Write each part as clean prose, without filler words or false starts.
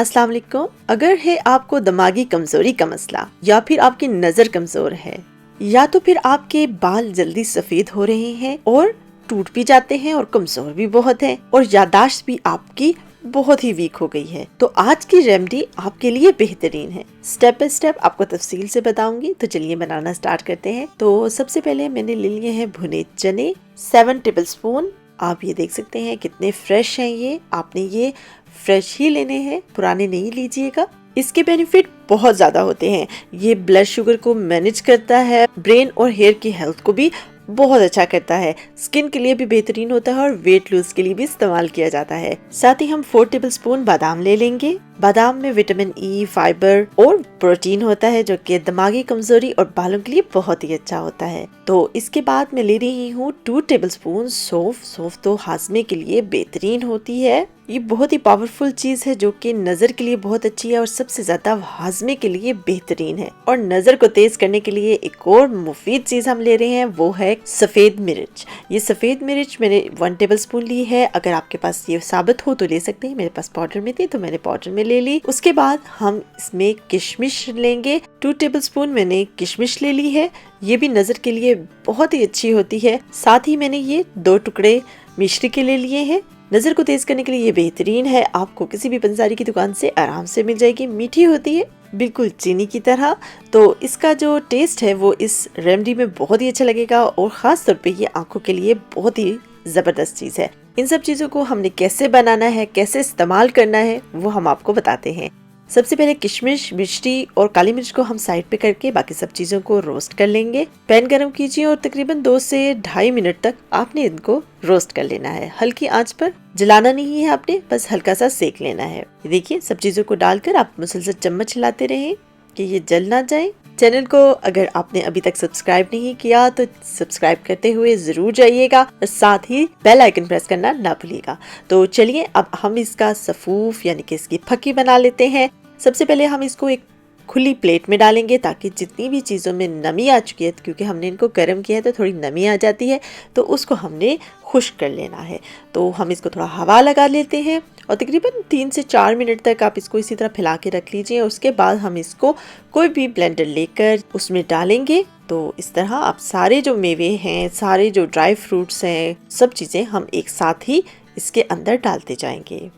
अस्सलाम वालेकुम। अगर है आपको दिमागी कमजोरी का मसला या फिर आपकी नजर कमजोर है या तो फिर आपके बाल जल्दी सफेद हो रहे हैं और टूट भी जाते हैं और कमजोर भी बहुत है और यादाश्त भी आपकी बहुत ही वीक हो गई है, तो आज की रेमेडी आपके लिए बेहतरीन है। स्टेप बाय स्टेप आपको तफसील से बताऊंगी, तो चलिए बनाना स्टार्ट करते हैं। तो सबसे पहले मैंने ले लिए हैं भुने चने 7 टेबल स्पून। आप ये देख सकते हैं कितने फ्रेश हैं ये। आपने ये फ्रेश ही लेने हैं, पुराने नहीं लीजिएगा। इसके बेनिफिट बहुत ज्यादा होते हैं। ये ब्लड शुगर को मैनेज करता है, ब्रेन और हेयर की हेल्थ को भी बहुत अच्छा करता है, स्किन के लिए भी बेहतरीन होता है और वेट लूज के लिए भी इस्तेमाल किया जाता है। साथ ही हम 4 टेबल स्पून बादाम ले लेंगे। बादाम में विटामिन ई, फाइबर और प्रोटीन होता है जो कि दिमागी कमजोरी और बालों के लिए बहुत ही अच्छा होता है। तो इसके बाद मैं ले रही हूँ 2 टेबल स्पून सौंफ। सौंफ तो हाजमे के लिए बेहतरीन होती है। ये बहुत ही पावरफुल चीज है जो कि नजर के लिए बहुत अच्छी है और सबसे ज्यादा हाजमे के लिए बेहतरीन है। और नजर को तेज करने के लिए एक और मुफीद चीज हम ले रहे हैं, वो है सफेद मिर्च। ये सफेद मिर्च मैंने 1 टेबल स्पून ली है। अगर आपके पास ये साबित हो तो ले सकते हैं, मेरे पास पाउडर में थी तो मैंने पाउडर में ले ली। उसके बाद हम इसमें किशमिश लेंगे। 2 टेबल स्पून मैंने किशमिश ले ली है। ये भी नजर के लिए बहुत ही अच्छी होती है। साथ ही मैंने ये 2 टुकड़े मिश्री के ले लिए हैं। नजर को तेज करने के लिए ये बेहतरीन है। आपको किसी भी पंसारी की दुकान से आराम से मिल जाएगी। मीठी होती है बिल्कुल चीनी की तरह। तो इसका जो टेस्ट है वो इस रेमेडी में बहुत ही अच्छा लगेगा और खास तौर पे ये आंखों के लिए बहुत ही जबरदस्त चीज है। इन सब चीजों को हमने कैसे बनाना है, कैसे इस्तेमाल करना है, वो हम आपको बताते हैं। सबसे पहले किशमिश, मिश्री और काली मिर्च को हम साइड पे करके बाकी सब चीजों को रोस्ट कर लेंगे। पैन गरम कीजिए और तकरीबन 2 से 2.5 मिनट तक आपने इनको रोस्ट कर लेना है। हल्की आंच पर, जलाना नहीं है आपने, बस हल्का सा सेक लेना है। देखिए सब चीजों को डालकर आप मुसलसल चम्मच हिलाते रहें कि ये जल ना जाए। चैनल को अगर आपने अभी तक सब्सक्राइब नहीं किया तो सब्सक्राइब करते हुए जरूर जाइएगा और साथ ही बेल आइकन प्रेस करना ना भूलिएगा। तो चलिए अब हम इसका सफूफ यानी कि इसकी फक्की बना लेते हैं। सबसे पहले हम इसको एक खुली प्लेट में डालेंगे ताकि जितनी भी चीज़ों में नमी आ चुकी है, क्योंकि हमने इनको गर्म किया है तो थोड़ी नमी आ जाती है, तो उसको हमने खुश्क कर लेना है। तो हम इसको थोड़ा हवा लगा लेते हैं और तकरीबन 3 से 4 मिनट तक आप इसको इसी तरह फैला के रख लीजिए। उसके बाद हम इसको कोई भी ब्लेंडर लेकर उसमें डालेंगे। तो इस तरह आप सारे जो मेवे हैं, सारे जो ड्राई फ्रूट्स हैं, सब चीज़ें हम एक साथ ही इसके अंदर डालते जाएंगे।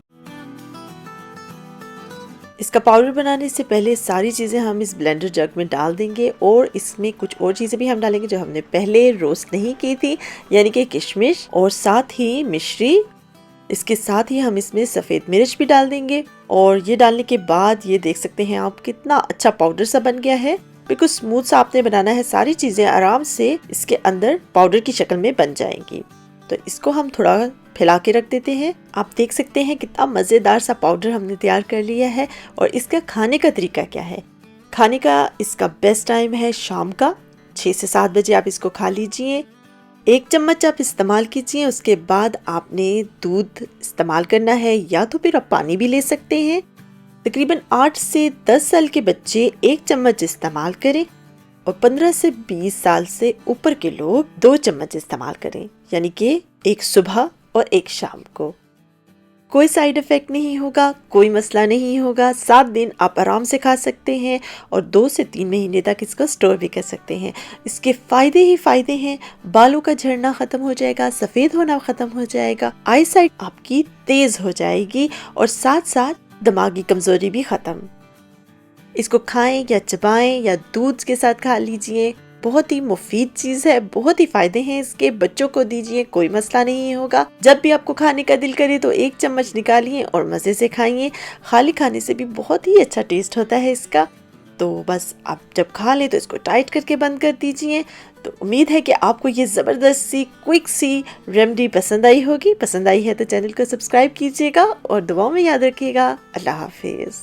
इसका पाउडर बनाने से पहले सारी चीज़ें हम इस ब्लेंडर जग में डाल देंगे और इसमें कुछ और चीज़ें भी हम डालेंगे जो हमने पहले रोस्ट नहीं की थी, यानी कि किशमिश और साथ ही मिश्री। इसके साथ ही हम इसमें सफ़ेद मिर्च भी डाल देंगे और ये डालने के बाद ये देख सकते हैं आप कितना अच्छा पाउडर सा बन गया है। बिल्कुल स्मूथ सा आपने बनाना है, सारी चीज़ें आराम से इसके अंदर पाउडर की शक्ल में बन जाएंगी। तो इसको हम थोड़ा फैला के रख देते हैं। आप देख सकते हैं कितना मज़ेदार सा पाउडर हमने तैयार कर लिया है। और इसका खाने का तरीका क्या है? खाने का इसका बेस्ट टाइम है शाम का 6 से 7 बजे आप इसको खा लीजिए। 1 चम्मच आप इस्तेमाल कीजिए। उसके बाद आपने दूध इस्तेमाल करना है या तो फिर आप पानी भी ले सकते हैं। तकरीबन 8 से 10 साल के बच्चे 1 चम्मच इस्तेमाल करें और 15 से 20 साल से ऊपर के लोग 2 चम्मच इस्तेमाल करें, यानी कि एक सुबह और एक शाम को। कोई साइड इफेक्ट नहीं होगा, कोई मसला नहीं होगा। 7 दिन आप आराम से खा सकते हैं और 2 से 3 महीने तक इसको स्टोर भी कर सकते हैं। इसके फायदे ही फायदे हैं। बालों का झड़ना खत्म हो जाएगा, सफेद होना खत्म हो जाएगा, आई साइट आपकी तेज हो जाएगी और साथ साथ दिमागी कमजोरी भी खत्म। इसको खाएं या चबाएं या दूध के साथ खा लीजिए। बहुत ही मुफीद चीज है, बहुत ही फायदे हैं इसके। बच्चों को दीजिए, कोई मसला नहीं होगा। जब भी आपको खाने का दिल करे तो 1 चम्मच निकालिए और मजे से खाइए। खाली खाने से भी बहुत ही अच्छा टेस्ट होता है इसका। तो बस आप जब खा लें तो इसको टाइट करके बंद कर दीजिए। तो उम्मीद है कि आपको ये ज़बरदस्त सी क्विक सी रेमेडी पसंद आई होगी। पसंद आई है तो चैनल को सब्सक्राइब कीजिएगा और दुआओं में याद रखिएगा। अल्लाह हाफिज़।